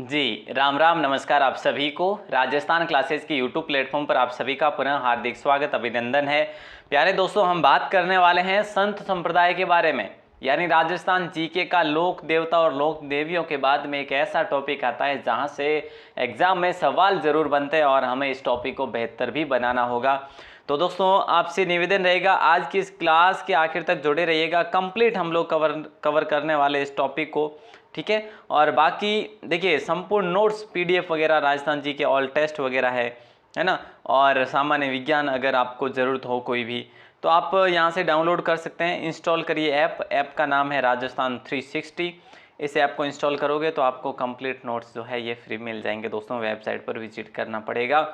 जी, राम राम नमस्कार आप सभी को। राजस्थान क्लासेस के यूट्यूब प्लेटफॉर्म पर आप सभी का पुनः हार्दिक स्वागत अभिनंदन है। प्यारे दोस्तों, हम बात करने वाले हैं संत संप्रदाय के बारे में, यानी राजस्थान जीके का लोक देवता और लोक देवियों के बाद में एक ऐसा टॉपिक आता है जहां से एग्जाम में सवाल जरूर बनते हैं और हमें इस टॉपिक को बेहतर भी बनाना होगा। तो दोस्तों, आपसे निवेदन रहेगा आज की इस क्लास के आखिर तक जुड़े रहिएगा। कंप्लीट हम लोग कवर करने वाले इस टॉपिक को, ठीक है। और बाकी देखिए, संपूर्ण नोट्स पीडीएफ वगैरह राजस्थान जी के ऑल टेस्ट वगैरह है ना। और सामान्य विज्ञान अगर आपको ज़रूरत हो कोई भी, तो आप यहाँ से डाउनलोड कर सकते हैं। इंस्टॉल करिए ऐप का नाम है राजस्थान 360। इस ऐप को इंस्टॉल करोगे तो आपको कंप्लीट नोट्स जो है ये फ्री मिल जाएंगे। दोस्तों, वेबसाइट पर विजिट करना पड़ेगा।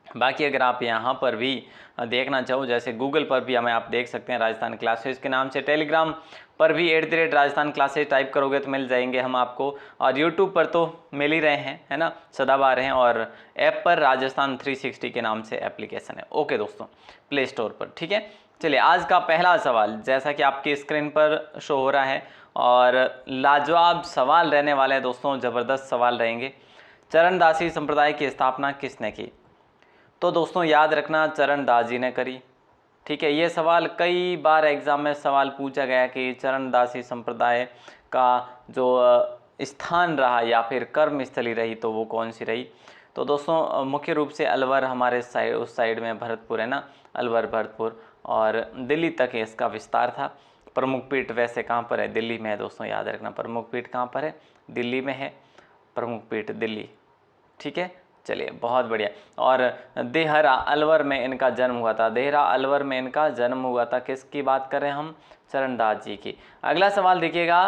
बाकी अगर आप यहाँ पर भी देखना चाहो, जैसे गूगल पर भी हमें आप देख सकते हैं राजस्थान क्लासेस के नाम से। टेलीग्राम पर भी @राजस्थान क्लासेस टाइप करोगे तो मिल जाएंगे हम आपको। और यूट्यूब पर तो मिल ही रहे हैं, है ना, सदाबहार हैं। और ऐप पर राजस्थान 360 के नाम से एप्लीकेशन है। ओके दोस्तों, प्ले स्टोर पर, ठीक है। चलिए, आज का पहला सवाल जैसा कि आपकी स्क्रीन पर शो हो रहा है और लाजवाब सवाल रहने वाले हैं दोस्तों, ज़बरदस्त सवाल रहेंगे। चरणदासी संप्रदाय की स्थापना किसने की? तो दोस्तों याद रखना, चरणदास जी ने करी, ठीक है। ये सवाल कई बार एग्जाम में सवाल पूछा गया कि चरणदासी संप्रदाय का जो स्थान रहा या फिर कर्मस्थली रही तो वो कौन सी रही। तो दोस्तों मुख्य रूप से अलवर हमारे साइड, उस साइड में भरतपुर है ना, अलवर भरतपुर, और दिल्ली तक इसका विस्तार था। प्रमुख पीठ वैसे कहाँ पर है? दिल्ली में है दोस्तों, याद रखना। प्रमुख पीठ कहाँ पर है? दिल्ली में है, प्रमुख पीठ दिल्ली, ठीक है। चलिए, बहुत बढ़िया। और देहरा अलवर में इनका जन्म हुआ था। देहरा अलवर में इनका जन्म हुआ था। किसकी बात करें हम? चरणदास जी की। अगला सवाल देखिएगा,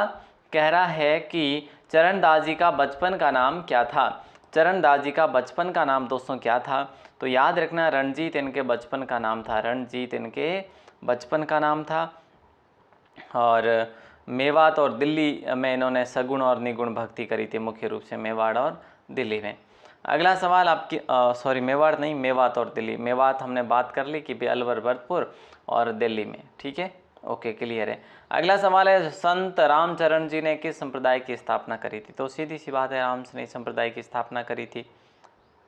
कह रहा है कि चरणदास जी का बचपन का नाम क्या था? चरणदास जी का बचपन का नाम दोस्तों क्या था? तो याद रखना, रणजीत इनके बचपन का नाम था। रणजीत इनके बचपन का नाम था। और मेवात और दिल्ली में इन्होंने सगुण और निगुण भक्ति करी थी, मुख्य रूप से मेवाड़ और दिल्ली में। अगला सवाल आपकी सॉरी, मेवाड़ नहीं, मेवात और दिल्ली। मेवात हमने बात कर ली कि भी अलवर भरतपुर और दिल्ली में, ठीक है। ओके, क्लियर है। अगला सवाल है, संत रामचरण जी ने किस संप्रदाय की स्थापना करी थी? तो सीधी सी बात है, रामचरण संप्रदाय की स्थापना करी थी,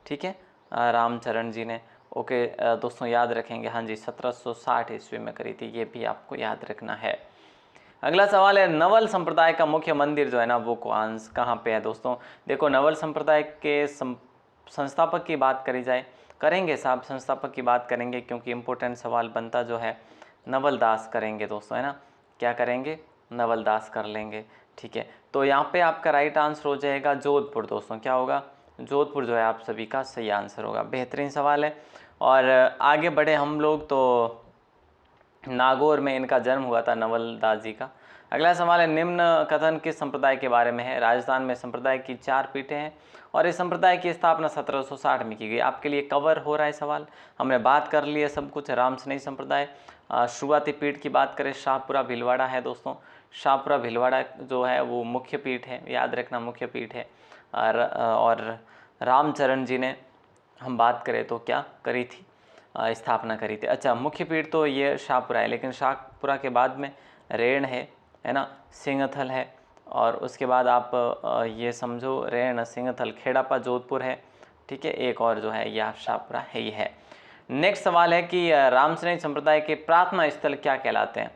ठीक है, रामचरण जी ने। ओके दोस्तों, याद रखेंगे, हाँ जी, 1760 ईस्वी में करी थी, ये भी आपको याद रखना है। अगला सवाल है, नवल संप्रदाय का मुख्य मंदिर जो है ना वो कहाँ पे है? दोस्तों देखो, नवल संप्रदाय के संस्थापक की बात करी जाए, करेंगे साहब, संस्थापक की बात करेंगे क्योंकि इम्पोर्टेंट सवाल बनता जो है नवल दास करेंगे दोस्तों, है ना। क्या करेंगे? नवल दास कर लेंगे, ठीक है। तो यहाँ पे आपका राइट आंसर हो जाएगा जोधपुर दोस्तों। क्या होगा? जोधपुर जो है आप सभी का सही आंसर होगा। बेहतरीन सवाल है। और आगे बढ़े हम लोग, तो नागौर में इनका जन्म हुआ था, नवल दास जी का। अगला सवाल है, निम्न कथन किस संप्रदाय के बारे में है? राजस्थान में संप्रदाय की 4 पीठें हैं और इस संप्रदाय की स्थापना 1760 में की गई। आपके लिए कवर हो रहा है सवाल, हमने बात कर ली है सब कुछ। रामसनेही संप्रदाय शुरुआती पीठ की बात करें, शाहपुरा भीलवाड़ा है दोस्तों। शाहपुरा भीलवाड़ा जो है वो मुख्य पीठ है, याद रखना, मुख्य पीठ है। और रामचरण जी ने हम बात करें तो क्या करी थी? स्थापना करी थी। अच्छा, मुख्य पीठ तो ये शाहपुरा है, लेकिन शाहपुरा के बाद में रेण है ना, सिंहथल है, और उसके बाद आप ये समझो, रेण, सिंहथल, खेड़ापा, जोधपुर है, ठीक है। एक और जो है यह शाहपुरा है, ये है। नेक्स्ट सवाल है कि रामसनेही संप्रदाय के प्रार्थना स्थल क्या कहलाते हैं?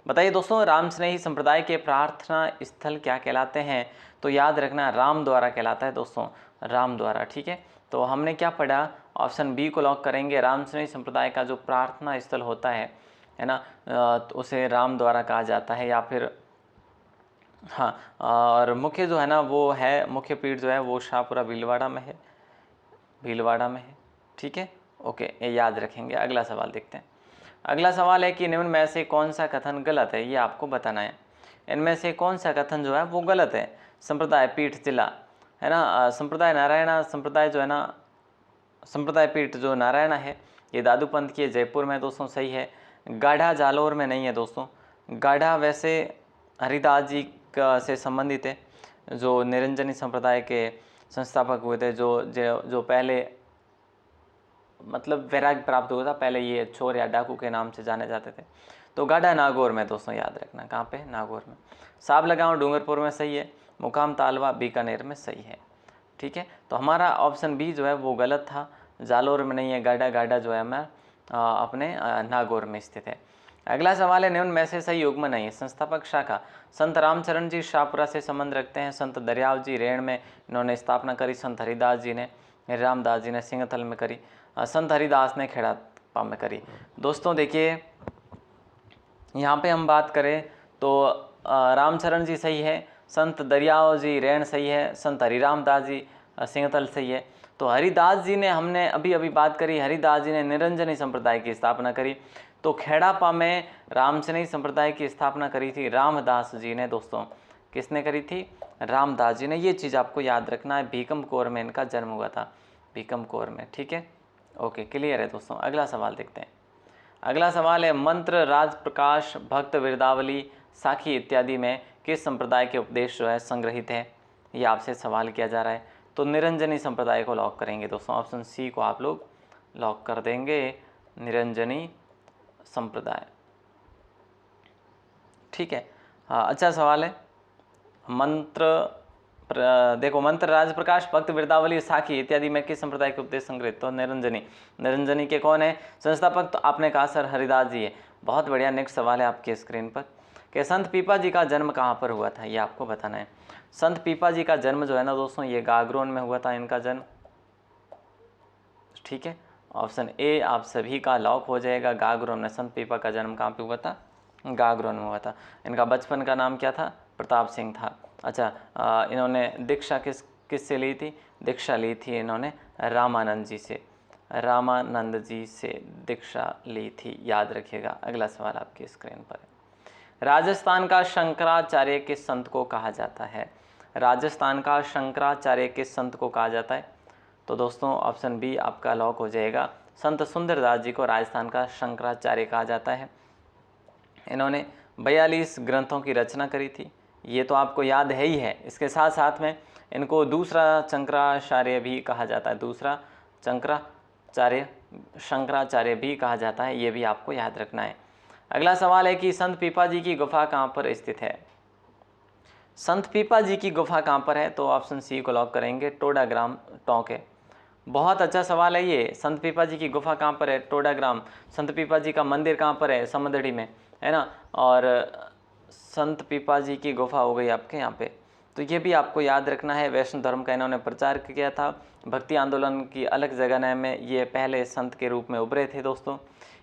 बताइए दोस्तों, रामसनेही संप्रदाय के प्रार्थना स्थल क्या कहलाते हैं? तो याद रखना, राम द्वारा कहलाता है दोस्तों, राम द्वारा, ठीक है। तो हमने क्या पढ़ा? ऑप्शन बी को लॉक करेंगे। रामसनेही संप्रदाय का जो प्रार्थना स्थल होता है ना, तो उसे राम द्वारा कहा जाता है, या फिर हाँ, और मुख्य जो है ना वो है, मुख्य पीठ जो है वो शाहपुरा भीलवाड़ा में है, भीलवाड़ा में है, ठीक है। ओके, ये याद रखेंगे। अगला सवाल देखते हैं। अगला सवाल है कि निम्न में से कौन सा कथन गलत है? ये आपको बताना है। इनमें से कौन सा कथन जो है वो गलत है? संप्रदाय पीठ जिला है ना, संप्रदाय नारायणा संप्रदाय जो है ना, संप्रदाय पीठ जो नारायणा है ये दादूपंथ की जयपुर में दोस्तों, सही है। गाढ़ा जालौर में नहीं है दोस्तों। गाढ़ा वैसे हरिदास जी का से संबंधित है, जो निरंजनी संप्रदाय के संस्थापक हुए थे, जो पहले मतलब वैराग्य प्राप्त हुआ था, पहले ये चोर या डाकू के नाम से जाने जाते थे। तो गाढ़ा नागौर में दोस्तों, याद रखना, कहाँ पे? नागौर में। साब लगाओ डूंगरपुर में, सही है। मुकाम तालवा बीकानेर में सही है। ठीक है, तो हमारा ऑप्शन बी जो है वो गलत था, जालोर में नहीं है, गाडा गाडा जो है हमारा अपने नागौर में स्थित है। अगला सवाल है, निम्न में से सही युग्म नहीं है। संस्थापक शाखा, संत रामचरण जी शाहपुरा से संबंध रखते हैं, संत दरियाव जी रेण में इन्होंने स्थापना करी, संत हरिदास जी ने, रामदास जी ने सिंगथल में करी, संत हरिदास ने खेड़ापा में करी। दोस्तों देखिए यहाँ पे हम बात करें तो रामचरण जी सही है, संत दरियाव जी रेण सही है, संत हरिराम दास जी सिंगथल सही है। तो हरिदास जी ने, हमने अभी अभी बात करी, हरिदास जी ने निरंजनी संप्रदाय की स्थापना करी। तो खेड़ापा में रामचनी संप्रदाय की स्थापना करी थी रामदास जी ने। दोस्तों किसने करी थी? रामदास जी ने। ये चीज़ आपको याद रखना है, भीकम कौर में इनका जन्म हुआ था, भीकम कौर में। ठीक है, ओके, क्लियर है दोस्तों। अगला सवाल देखते हैं। अगला सवाल है, मंत्र, राज प्रकाश, भक्त वृदावली, साखी इत्यादि में किस संप्रदाय के उपदेश जो है संग्रहित है? ये आपसे सवाल किया जा रहा है। तो निरंजनी संप्रदाय को लॉक करेंगे दोस्तों, ऑप्शन सी को आप लोग लॉक कर देंगे, निरंजनी संप्रदाय। ठीक है, हाँ, अच्छा सवाल है। मंत्र देखो, मंत्र, राज प्रकाश, भक्त वृदावली, साखी इत्यादि में किस संप्रदाय के उपदेश संग्रहित? तो निरंजनी। निरंजनी के कौन है संस्थापक? तो आपने कहा सर हरिदास जी है। बहुत बढ़िया। नेक्स्ट सवाल है आपके स्क्रीन पर कि संत पीपा जी का जन्म कहाँ पर हुआ था? ये आपको बताना है। संत पीपा जी का जन्म जो है ना दोस्तों, ये गागरोन में हुआ था इनका जन्म। ठीक है, ऑप्शन ए आप सभी का लॉक हो जाएगा, गागरोन में। संत पीपा का जन्म कहाँ पे हुआ था? गागरोन में हुआ था। इनका बचपन का नाम क्या था? प्रताप सिंह था। अच्छा, इन्होंने दीक्षा किससे ली थी? दीक्षा ली थी इन्होंने रामानंद जी से, रामानंद जी से दीक्षा ली थी, याद रखिएगा। अगला सवाल आपकी स्क्रीन पर है, राजस्थान का शंकराचार्य किस संत को कहा जाता है? राजस्थान का शंकराचार्य किस संत को कहा जाता है? तो दोस्तों ऑप्शन बी आपका लॉक हो जाएगा, संत सुंदरदास जी को राजस्थान का शंकराचार्य कहा जाता है। इन्होंने 42 ग्रंथों की रचना करी थी, ये तो आपको याद है ही है। इसके साथ साथ में इनको दूसरा शंकराचार्य भी कहा जाता है, दूसरा शंकराचार्य भी कहा जाता है, ये भी आपको याद रखना है। अगला सवाल है कि संत पीपा जी की गुफा कहाँ पर स्थित है? संत पीपा जी की गुफा कहाँ पर है? तो ऑप्शन सी को लॉक करेंगे, टोडाग्राम टोंक है। बहुत अच्छा सवाल है ये, संत पीपा जी की गुफा कहाँ पर है? टोडाग्राम। संत पीपा जी का मंदिर कहाँ पर है? समदड़ी में, है ना। और संत पीपा जी की गुफा हो गई आपके यहाँ पे। तो ये भी आपको याद रखना है। वैष्णव धर्म का इन्होंने प्रचार किया था, भक्ति आंदोलन की अलग जगह में ये पहले संत के रूप में उभरे थे। दोस्तों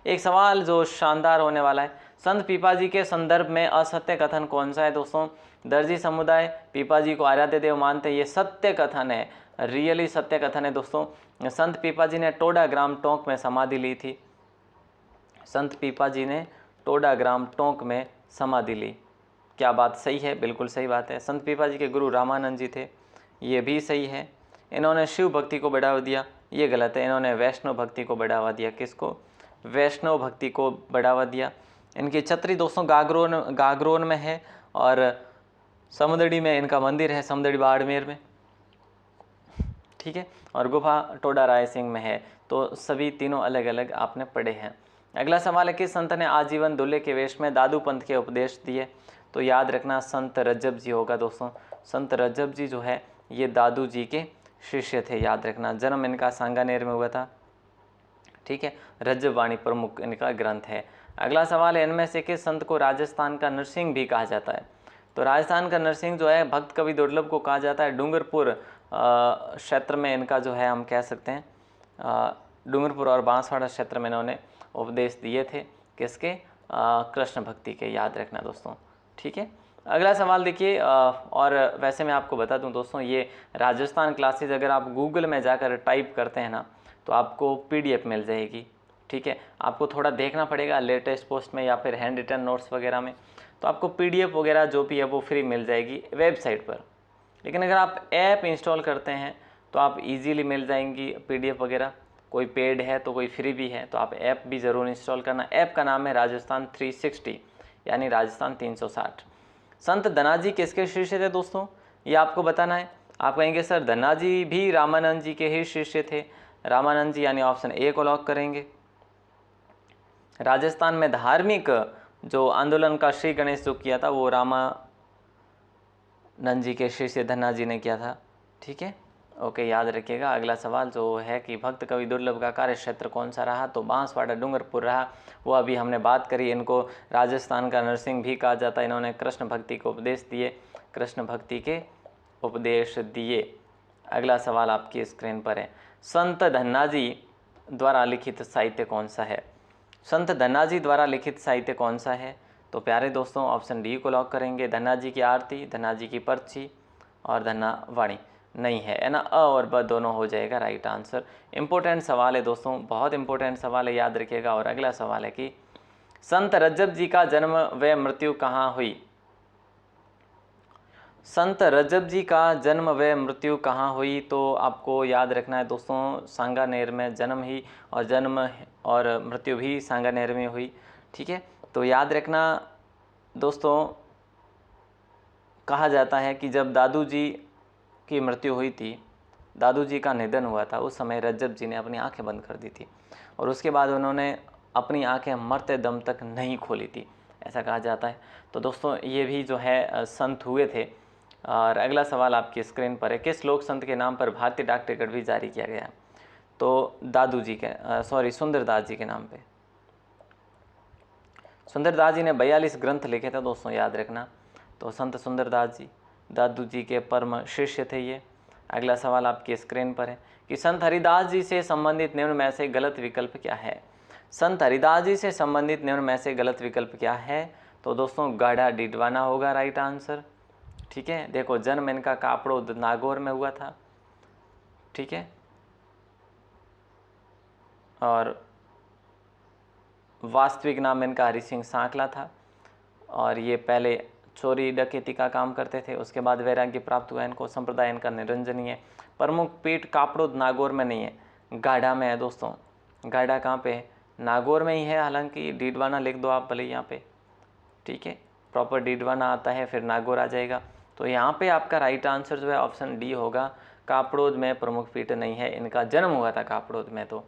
एक सवाल जो शानदार होने वाला है, संत पीपा जी के संदर्भ में असत्य कथन कौन सा है? दोस्तों दर्जी समुदाय पीपा जी को आराध्य देव मानते हैं, ये सत्य कथन है, रियली सत्य कथन है। दोस्तों संत पीपा जी ने टोडाग्राम टोंक में समाधि ली थी, संत पीपा जी ने टोडाग्राम टोंक में समाधि ली। क्या बात सही है? बिल्कुल सही बात है। संत पीपा जी के गुरु रामानंद जी थे, ये भी सही है। इन्होंने शिव भक्ति को बढ़ावा दिया, ये गलत है। इन्होंने वैष्णव भक्ति को बढ़ावा दिया। किसको? वैष्णव भक्ति को बढ़ावा दिया। इनकी छतरी दोस्तों गागरोन में है और समदड़ी में इनका मंदिर है, समदड़ी बाड़मेर में। ठीक है, और गुफा टोडा राय सिंह में है। तो सभी तीनों अलग अलग आपने पढ़े हैं। अगला सवाल है, किस संत ने आजीवन दूल्हे के वेश में दादू पंथ के उपदेश दिए? तो याद रखना संत रज्जब जी होगा। दोस्तों संत रज्जब जी जो है ये दादू जी के शिष्य थे, याद रखना। जन्म इनका सांगानेर में हुआ था। ठीक है, रज्जब वाणी प्रमुख इनका ग्रंथ है। अगला सवाल है, इनमें से किस संत को राजस्थान का नरसिंह भी कहा जाता है? तो राजस्थान का नरसिंह जो है भक्त कवि दुर्लभ को कहा जाता है। डूंगरपुर क्षेत्र में इनका जो है हम कह सकते हैं, डूंगरपुर और बांसवाड़ा क्षेत्र में इन्होंने उपदेश दिए थे। किसके? कृष्ण भक्ति के, याद रखना दोस्तों। ठीक है, अगला सवाल देखिए। और वैसे मैं आपको बता दूं दोस्तों, ये राजस्थान क्लासेज अगर आप गूगल में जाकर टाइप करते हैं ना तो आपको PDF मिल जाएगी। ठीक है, आपको थोड़ा देखना पड़ेगा लेटेस्ट पोस्ट में या फिर हैंड रिटन नोट्स वगैरह में, तो आपको PDF वगैरह जो भी है वो फ्री मिल जाएगी वेबसाइट पर। लेकिन अगर आप ऐप इंस्टॉल करते हैं तो आप इजीली मिल जाएंगी PDF वगैरह। कोई पेड है तो कोई फ्री भी है, तो आप ऐप भी ज़रूर इंस्टॉल करना। ऐप का नाम है राजस्थान 360 यानी राजस्थान 360। संत धनाजी किसके शिष्य थे? दोस्तों ये आपको बताना है। आप कहेंगे सर धनाजी भी रामानंद जी के ही शिष्य थे। रामानंद जी यानी ऑप्शन ए को लॉक करेंगे। राजस्थान में धार्मिक जो आंदोलन का श्री गणेश जो किया था वो नंद जी के शिष्य धन्ना जी ने किया था। ठीक है, ओके, याद रखिएगा। अगला सवाल जो है कि भक्त कवि दुर्लभ का कार्य क्षेत्र कौन सा रहा, तो बांसवाड़ा डूंगरपुर रहा। वो अभी हमने बात करी। इनको राजस्थान का नरसिंह भी कहा जाता है। इन्होंने कृष्ण भक्ति के उपदेश दिए, कृष्ण भक्ति के उपदेश दिए। अगला सवाल आपकी स्क्रीन पर है, संत धन्ना जी द्वारा लिखित साहित्य कौन सा है। संत धन्ना जी द्वारा लिखित साहित्य कौन सा है, तो प्यारे दोस्तों ऑप्शन डी को लॉक करेंगे। धन्ना जी की आरती, धन्ना जी की पर्ची और धन्ना वाणी नहीं है ना, अ और ब दोनों हो जाएगा राइट आंसर। इंपॉर्टेंट सवाल है दोस्तों, बहुत इंपॉर्टेंट सवाल है, याद रखिएगा। और अगला सवाल है कि संत रजब जी का जन्म व मृत्यु कहाँ हुई। संत रजब जी का जन्म व मृत्यु कहाँ हुई, तो आपको याद रखना है दोस्तों, सांगानेर में जन्म ही और जन्म और मृत्यु भी सांगानेर में हुई। ठीक है, तो याद रखना दोस्तों, कहा जाता है कि जब दादू जी की मृत्यु हुई थी, दादू जी का निधन हुआ था, उस समय रजब जी ने अपनी आंखें बंद कर दी थी और उसके बाद उन्होंने अपनी आंखें मरते दम तक नहीं खोली थी, ऐसा कहा जाता है। तो दोस्तों ये भी जो है संत हुए थे। और अगला सवाल आपकी स्क्रीन पर है, किस लोक संत के नाम पर भारतीय डाक टिकट भी जारी किया गया है, तो दादू जी के सुंदरदास जी के नाम पे। सुंदरदास जी ने 42 ग्रंथ लिखे थे दोस्तों, याद रखना। तो संत सुंदरदास जी दादू जी के परम शिष्य थे ये। अगला सवाल आपकी स्क्रीन पर है कि संत हरिदास जी से संबंधित निम्न में से गलत विकल्प क्या है। संत हरिदास जी से संबंधित निम्न में से गलत विकल्प क्या है, तो दोस्तों गाढ़ा डिडवाना होगा राइट आंसर। ठीक है, देखो जन्म इनका कापड़ो नागौर में हुआ था। ठीक है, और वास्तविक नाम इनका हरि सिंह सांकला था और ये पहले चोरी डकैती का काम करते थे। उसके बाद वैराग्य प्राप्त हुआ इनको। संप्रदाय इनका निरंजनीय है। प्रमुख पीठ कापड़ोद नागौर में नहीं है, गाढ़ा में है दोस्तों। गाढ़ा कहाँ पे है, नागौर में ही है। हालांकि डीडवाना लिख दो आप भले यहाँ पे। ठीक है, प्रॉपर डीडवाना आता है फिर नागौर आ जाएगा। तो यहाँ पे आपका राइट आंसर जो है ऑप्शन डी होगा, कापड़ोद में प्रमुख पीठ नहीं है, इनका जन्म हुआ था कापड़ोद में। तो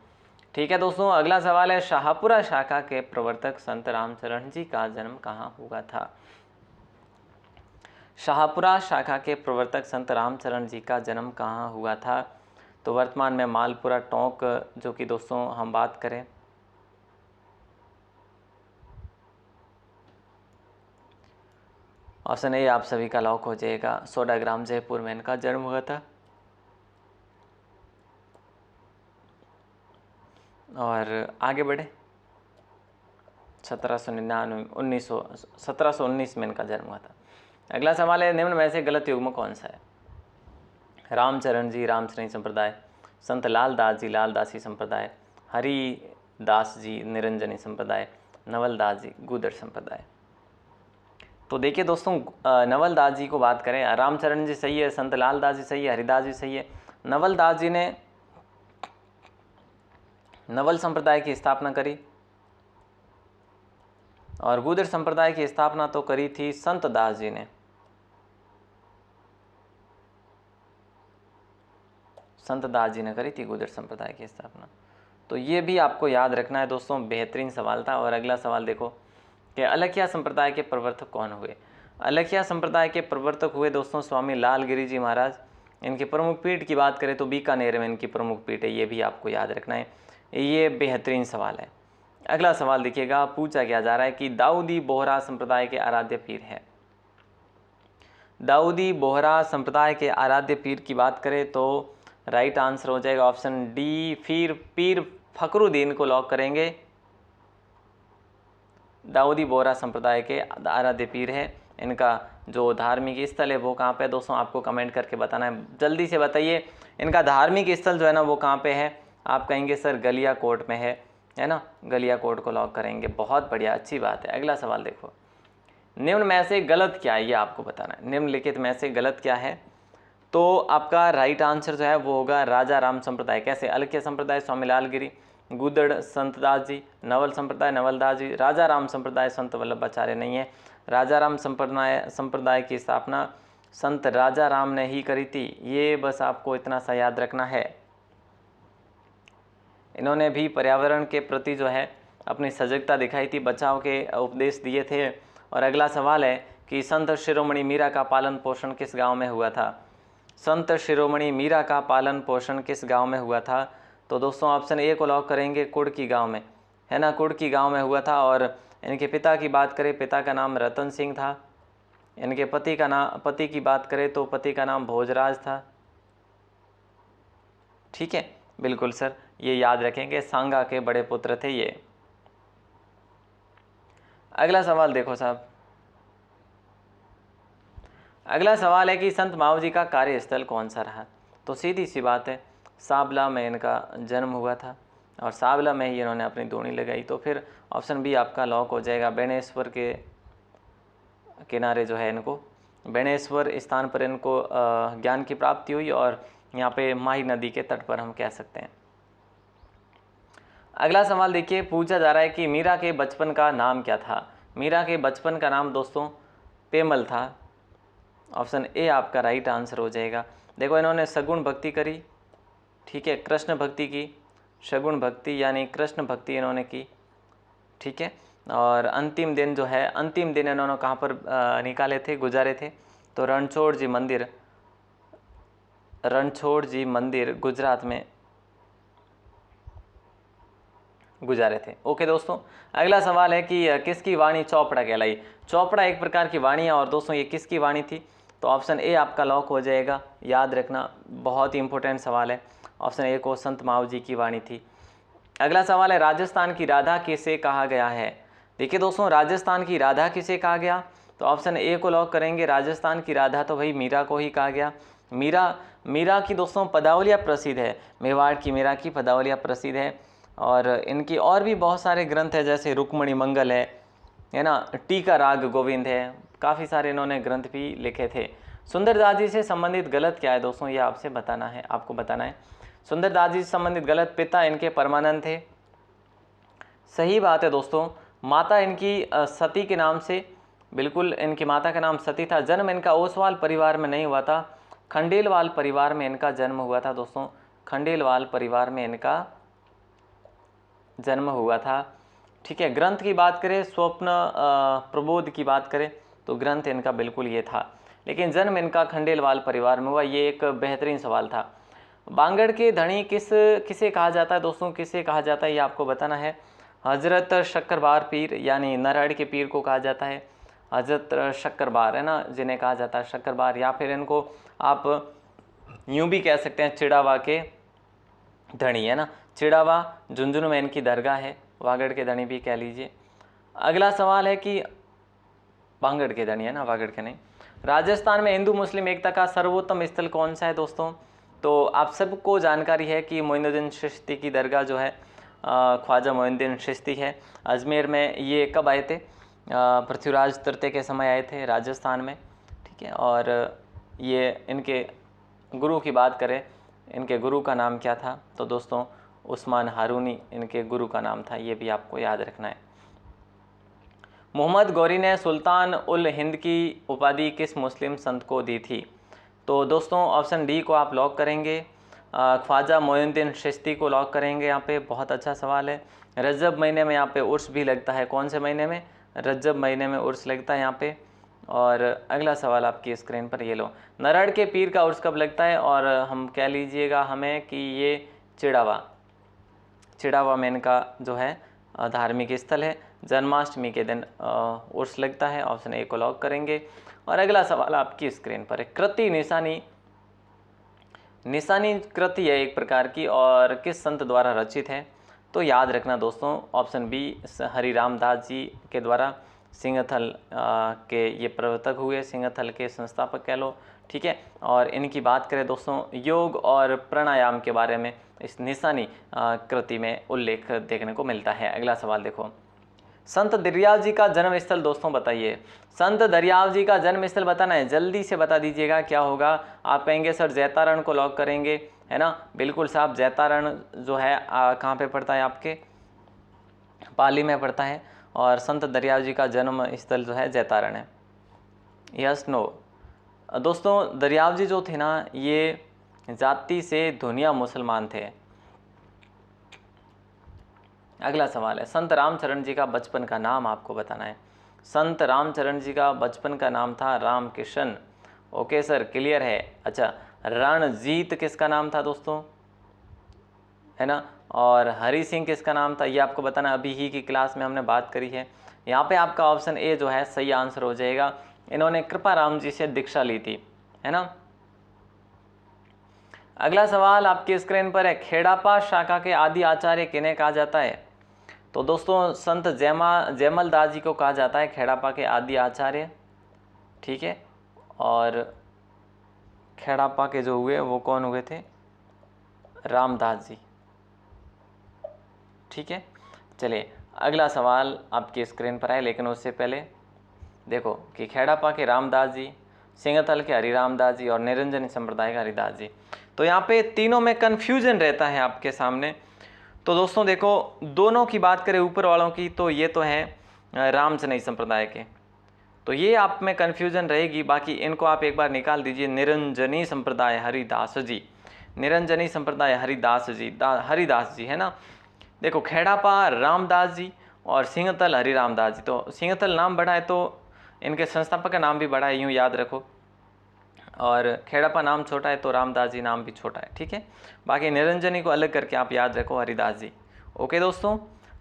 ठीक है दोस्तों, अगला सवाल है, शाहपुरा शाखा के प्रवर्तक संत रामचरण जी का जन्म कहाँ हुआ था। शाहपुरा शाखा के प्रवर्तक संत रामचरण जी का जन्म कहाँ हुआ था, तो वर्तमान में मालपुरा टोंक, जो कि दोस्तों हम बात करें ऑप्शन ए आप सभी का लॉक हो जाएगा। 16 ग्राम जयपुर में इनका जन्म हुआ था। और आगे बढ़े, 1719 में इनका जन्म हुआ था। अगला सवाल है, निम्न में से गलत युग्म कौन सा है। रामचरण जी रामचरणी संप्रदाय, संत लालदास जी लालदासी संप्रदाय, हरिदास जी निरंजनी संप्रदाय, नवलदास जी गुदर संप्रदाय। तो देखिए दोस्तों, नवलदास जी को बात करें, रामचरण जी सही है, संत लालदास जी सही है, हरिदास जी सही है। नवलदास जी ने नवल संप्रदाय की स्थापना करी और गुदर संप्रदाय की स्थापना तो करी थी संत दास जी ने। संत दास जी ने करी थी गुदर संप्रदाय की स्थापना। तो ये भी आपको याद रखना है दोस्तों, बेहतरीन सवाल था। और अगला सवाल देखो कि अलखिया संप्रदाय के प्रवर्तक कौन हुए। अलखिया संप्रदाय के प्रवर्तक हुए दोस्तों स्वामी लालगिरी जी महाराज। इनकी प्रमुख पीठ की बात करें तो बीकानेर में इनकी प्रमुख पीठ है, ये भी आपको याद रखना है। ये बेहतरीन सवाल है। अगला सवाल देखिएगा, पूछा क्या जा रहा है कि दाऊदी बोहरा संप्रदाय के आराध्य पीर है। दाऊदी बोहरा संप्रदाय के आराध्य पीर की बात करें तो राइट आंसर हो जाएगा ऑप्शन डी, फिर पीर फखरुद्दीन को लॉक करेंगे। दाऊदी बोहरा संप्रदाय के आराध्य पीर है। इनका जो धार्मिक स्थल है वो कहाँ पे है दोस्तों, आपको कमेंट करके बताना है, जल्दी से बताइए। इनका धार्मिक स्थल जो है ना वो कहाँ पे है, आप कहेंगे सर गलियाकोट में है ना, गलियाकोट को लॉक करेंगे। बहुत बढ़िया, अच्छी बात है। अगला सवाल देखो, निम्न में से गलत क्या है, ये आपको बताना है। निम्नलिखित में से गलत क्या है, तो आपका राइट आंसर जो है वो होगा राजा राम संप्रदाय। कैसे, अलखिया संप्रदाय स्वामी लालगिरी, गुदड़ संतदास जी, नवल संप्रदाय नवलदास जी, राजा राम संप्रदाय संत वल्लभाचार्य नहीं है। राजा राम संप्रदाय की स्थापना संत राजा राम ने ही करी थी, ये बस आपको इतना सा याद रखना है। इन्होंने भी पर्यावरण के प्रति जो है अपनी सजगता दिखाई थी, बचाव के उपदेश दिए थे। और अगला सवाल है कि संत शिरोमणि मीरा का पालन पोषण किस गांव में हुआ था। संत शिरोमणि मीरा का पालन पोषण किस गांव में हुआ था। तो दोस्तों ऑप्शन ए को लॉक करेंगे, कुड़की गांव में, है ना, कुड़की गांव में हुआ था। और इनके पिता की बात करें, पिता का नाम रतन सिंह था। इनके पति की बात करें तो पति का नाम भोजराज था। ठीक है, बिल्कुल सर, ये याद रखेंगे, सांगा के बड़े पुत्र थे ये। अगला सवाल देखो साहब, अगला सवाल है कि संत मावजी का कार्यस्थल कौन सा रहा। तो सीधी सी बात है, साबला में इनका जन्म हुआ था और साबला में ही इन्होंने अपनी डोनी लगाई। तो फिर ऑप्शन बी आपका लॉक हो जाएगा। बेणेश्वर के किनारे जो है इनको, बेणेश्वर स्थान पर इनको ज्ञान की प्राप्ति हुई और यहाँ पे माही नदी के तट पर हम कह सकते हैं। अगला सवाल देखिए, पूछा जा रहा है कि मीरा के बचपन का नाम क्या था। मीरा के बचपन का नाम दोस्तों पेमल था। ऑप्शन ए आपका राइट आंसर हो जाएगा। देखो इन्होंने सगुण भक्ति करी, ठीक है, कृष्ण भक्ति की, सगुण भक्ति यानी कृष्ण भक्ति इन्होंने की, ठीक है। और अंतिम दिन जो है, अंतिम दिन इन्होंने कहाँ पर निकाले थे, गुजारे थे, तो रणछोड़ जी मंदिर गुजरात में गुजारे थे। ओके दोस्तों, अगला सवाल है कि किसकी वाणी चौपड़ा कहलाई। चौपड़ा एक प्रकार की वाणी है और दोस्तों ये किसकी वाणी थी। तो ऑप्शन ए आपका लॉक हो जाएगा, याद रखना, बहुत ही इंपॉर्टेंट सवाल है। ऑप्शन ए को संत मावजी की वाणी थी। अगला सवाल है, राजस्थान की राधा किसे कहा गया है। देखिए दोस्तों, राजस्थान की राधा किसे कहा गया। तो ऑप्शन ए को लॉक करेंगे, राजस्थान की राधा तो भाई मीरा को ही कहा गया। मीरा की दोस्तों पदावलियाँ प्रसिद्ध है, मेवाड़ की मीरा की पदावलियाँ प्रसिद्ध है। और इनकी और भी बहुत सारे ग्रंथ है, जैसे रुक्मणी मंगल है ना, टीका राग गोविंद है, काफ़ी सारे इन्होंने ग्रंथ भी लिखे थे। सुंदरदास जी से संबंधित गलत क्या है दोस्तों, ये आपको बताना है। सुंदरदास जी से संबंधित गलत, पिता इनके परमानंद थे, सही बात है दोस्तों। माता इनकी सती के नाम से, बिल्कुल इनकी माता का नाम सती था। जन्म इनका ओसवाल परिवार में नहीं हुआ था, खंडेलवाल परिवार में इनका जन्म हुआ था दोस्तों, खंडेलवाल परिवार में इनका जन्म हुआ था, ठीक है। ग्रंथ की बात करें, स्वप्न प्रबोध की बात करें तो ग्रंथ इनका बिल्कुल ये था, लेकिन जन्म इनका खंडेलवाल परिवार में हुआ। ये एक बेहतरीन सवाल था। बांगड़ के धनी किसे कहा जाता है दोस्तों, किसे कहा जाता है ये आपको बताना है। हजरत शक्करबार पीर यानी नरहड़ के पीर को कहा जाता है, हजरत शक्करबार, है ना, जिन्हें कहा जाता है शक्करबार, या फिर इनको आप यूं भी कह सकते हैं चिड़ावा के धनी, है ना, चिड़ावा झुंझुनू में इनकी दरगाह है, वागड़ के धनी भी कह लीजिए। अगला सवाल है कि बांगड़ के धनी, है ना, वागड़ के नहीं। राजस्थान में हिंदू मुस्लिम एकता का सर्वोत्तम स्थल कौन सा है दोस्तों। तो आप सबको जानकारी है कि मोइनुद्दीन चिश्ती की दरगाह जो है ख्वाजा मोइनुद्दीन चिश्ती है, अजमेर में। ये कब आए थे, पृथ्वीराज तृतीय के समय आए थे राजस्थान में, ठीक है। और ये इनके गुरु की बात करें, इनके गुरु का नाम क्या था। तो दोस्तों उस्मान हारूनी इनके गुरु का नाम था, ये भी आपको याद रखना है। मोहम्मद गौरी ने सुल्तान उल हिंद की उपाधि किस मुस्लिम संत को दी थी। तो दोस्तों ऑप्शन डी को आप लॉक करेंगे, ख्वाजा मोइनुद्दीन चिश्ती को लॉक करेंगे। यहाँ पे बहुत अच्छा सवाल है। रजब महीने में यहाँ पे उर्स भी लगता है, कौन से महीने में, रजब महीने में उर्स लगता है यहाँ पे। और अगला सवाल आपकी स्क्रीन पर ये लो, नरहड़ के पीर का उर्स कब लगता है। और हम कह लीजिएगा हमें कि ये चिड़ावा में इनका जो है धार्मिक स्थल है, जन्माष्टमी के दिन उर्स लगता है। ऑप्शन ए को लॉक करेंगे। और अगला सवाल आपकी स्क्रीन पर है, कृति निशानी कृति है एक प्रकार की, और किस संत द्वारा रचित है। तो याद रखना दोस्तों, ऑप्शन बी हरिराम दास जी के द्वारा, सिंहथल के ये प्रवर्तक हुए, सिंहथल के संस्थापक कह लो, ठीक है। और इनकी बात करें दोस्तों, योग और प्राणायाम के बारे में इस निशानी कृति में उल्लेख देखने को मिलता है। अगला सवाल देखो, संत दरियाव जी का जन्म स्थल दोस्तों बताइए। संत दरियाव जी का जन्म स्थल बताना है, जल्दी से बता दीजिएगा क्या होगा। आप कहेंगे सर जैतारण को लॉक करेंगे, है ना, बिल्कुल साहब, जैतारण जो है कहाँ पे पड़ता है, आपके पाली में पड़ता है। और संत दरियाव जी का जन्म स्थल जो है जैतारण है। यस नो दोस्तों, दरियाव जी जो थे ना, ये जाति से धुनिया मुसलमान थे। अगला सवाल है, संत रामचरण जी का बचपन का नाम आपको बताना है। संत रामचरण जी का बचपन का नाम था रामकिशन। ओके सर, क्लियर है। अच्छा, रणजीत किसका नाम था दोस्तों, है ना। और हरि सिंह किसका नाम था, ये आपको बताना, अभी ही की क्लास में हमने बात करी है। यहाँ पे आपका ऑप्शन ए जो है सही आंसर हो जाएगा। इन्होंने कृपाराम जी से दीक्षा ली थी, है ना। अगला सवाल आपकी स्क्रीन पर है, खेड़ापा शाखा के आदि आचार्य किन्हें कहा जाता है। तो दोस्तों संत जयमल दास जी को कहा जाता है खेड़ापा के आदि आचार्य, ठीक है। और खेड़ापा के जो हुए वो कौन हुए थे, रामदास जी, ठीक है। चलिए अगला सवाल आपकी स्क्रीन पर है, लेकिन उससे पहले देखो कि खेड़ापा के रामदास जी, सिंगथल के हरिरामदास जी और निरंजनी संप्रदाय का हरिदास जी। तो यहाँ पे तीनों में कन्फ्यूजन रहता है आपके सामने। तो दोस्तों देखो, दोनों की बात करें ऊपर वालों की, तो ये तो है रामचनई संप्रदाय के, तो ये आप में कन्फ्यूजन रहेगी। बाकी इनको आप एक बार निकाल दीजिए, निरंजनी संप्रदाय हरिदास जी, निरंजनी संप्रदाय हरिदास जी, हरिदास जी, है ना। देखो खेड़ापा रामदास जी और सिंगथल हरिरामदास जी, तो सिंगथल नाम बड़ा है तो इनके संस्थापक का नाम भी बड़ा है, यूँ याद रखो। और खेड़ापा नाम छोटा है तो रामदास जी नाम भी छोटा है, ठीक है। बाकी निरंजनी को अलग करके आप याद रखो हरिदास जी। ओके दोस्तों,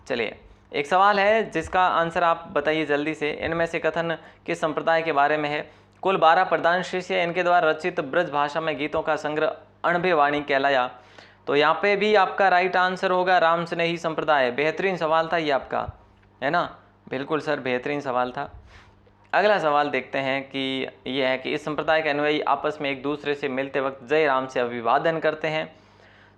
चलिए एक सवाल है जिसका आंसर आप बताइए जल्दी से। इनमें से कथन किस संप्रदाय के बारे में है। कुल 12 प्रधान शिष्य, इनके द्वारा रचित ब्रज भाषा में गीतों का संग्रह अणभे वाणी कहलाया। तो यहाँ पे भी आपका राइट आंसर होगा रामस्नेही संप्रदाय। बेहतरीन सवाल था ये आपका, है ना। बिल्कुल सर, बेहतरीन सवाल था। अगला सवाल देखते हैं कि यह है कि इस संप्रदाय के अनुयायी आपस में एक दूसरे से मिलते वक्त जय राम से अभिवादन करते हैं।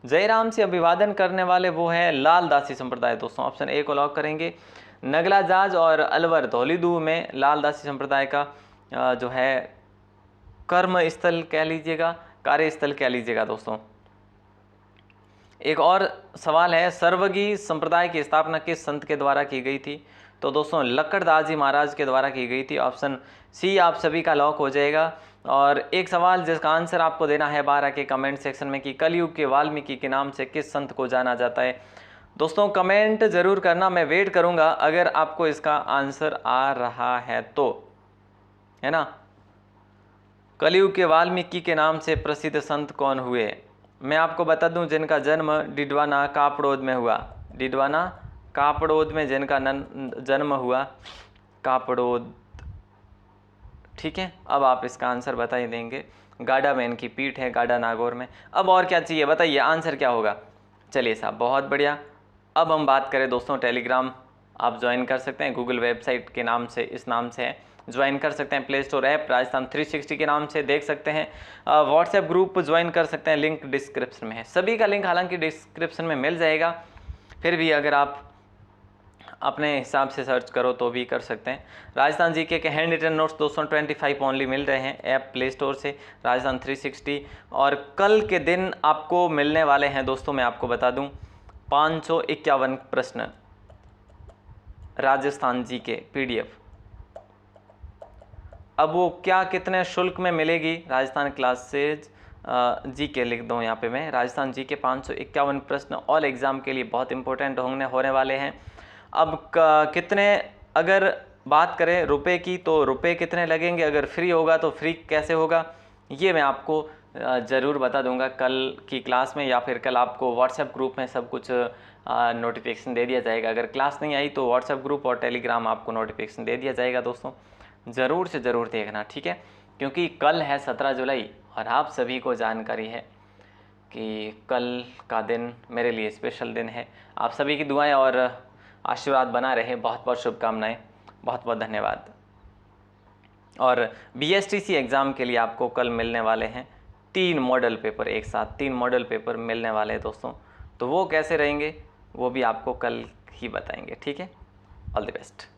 जय राम से अभिवादन करने वाले वो है लाल दासी संप्रदाय। दोस्तों ऑप्शन ए को लॉक करेंगे। नगला जाज और अलवर धौलीदू में लाल दासी संप्रदाय का जो है कर्म स्थल कह लीजिएगा, कार्यस्थल कह लीजिएगा दोस्तों। एक और सवाल है, सर्वगी संप्रदाय की स्थापना किस संत के द्वारा की गई थी। तो दोस्तों लक्कड़दास जी महाराज के द्वारा की गई थी। ऑप्शन सी आप सभी का लॉक हो जाएगा। और एक सवाल जिसका आंसर आपको देना है 12 के कमेंट सेक्शन में कि कलयुग के वाल्मीकि के नाम से किस संत को जाना जाता है। दोस्तों कमेंट जरूर करना, मैं वेट करूंगा अगर आपको इसका आंसर आ रहा है तो, है ना। कलयुग के वाल्मीकि के नाम से प्रसिद्ध संत कौन हुए। मैं आपको बता दूं जिनका जन्म डिडवाना कापड़ोद में हुआ, डिडवाना कापड़ोद में जिनका जन्म हुआ, कापड़ोद, ठीक है। अब आप इसका आंसर बता ही देंगे। गाडा में इनकी पीठ है, गाडा नागौर में। अब और क्या चाहिए बताइए, आंसर क्या होगा। चलिए साहब बहुत बढ़िया। अब हम बात करें दोस्तों, टेलीग्राम आप ज्वाइन कर सकते हैं, गूगल वेबसाइट के नाम से, इस नाम से है, ज्वाइन कर सकते हैं। प्ले स्टोर ऐप राजस्थान 360 के नाम से देख सकते हैं। व्हाट्सएप ग्रुप ज्वाइन कर सकते हैं, लिंक डिस्क्रिप्शन में है। सभी का लिंक हालांकि डिस्क्रिप्शन में मिल जाएगा, फिर भी अगर आप अपने हिसाब से सर्च करो तो भी कर सकते हैं। राजस्थान जीके के हैंड रिटन नोट्स 225 ओनली मिल रहे हैं ऐप प्ले स्टोर से, राजस्थान 360। और कल के दिन आपको मिलने वाले हैं दोस्तों, मैं आपको बता दूं 551 प्रश्न राजस्थान जी के PDF। अब वो क्या कितने शुल्क में मिलेगी, राजस्थान क्लासेज जी के लिख दूँ यहाँ पे मैं। राजस्थान जी के 551 प्रश्न ऑल एग्ज़ाम के लिए बहुत इंपॉर्टेंट होने वाले हैं। अब कितने, अगर बात करें रुपए की तो रुपए कितने लगेंगे, अगर फ्री होगा तो फ्री कैसे होगा, ये मैं आपको ज़रूर बता दूंगा कल की क्लास में, या फिर कल आपको व्हाट्सएप ग्रुप में सब कुछ नोटिफिकेशन दे दिया जाएगा। अगर क्लास नहीं आई तो व्हाट्सएप ग्रुप और टेलीग्राम आपको नोटिफिकेशन दे दिया जाएगा दोस्तों, ज़रूर से ज़रूर देखना, ठीक है। क्योंकि कल है 17 जुलाई और आप सभी को जानकारी है कि कल का दिन मेरे लिए स्पेशल दिन है। आप सभी की दुआएं और आशीर्वाद बना रहे, बहुत बहुत शुभकामनाएं, बहुत बहुत धन्यवाद। और BSTC एग्ज़ाम के लिए आपको कल मिलने वाले हैं 3 मॉडल पेपर, एक साथ 3 मॉडल पेपर मिलने वाले हैं दोस्तों। तो वो कैसे रहेंगे वो भी आपको कल ही बताएंगे, ठीक है। All the best.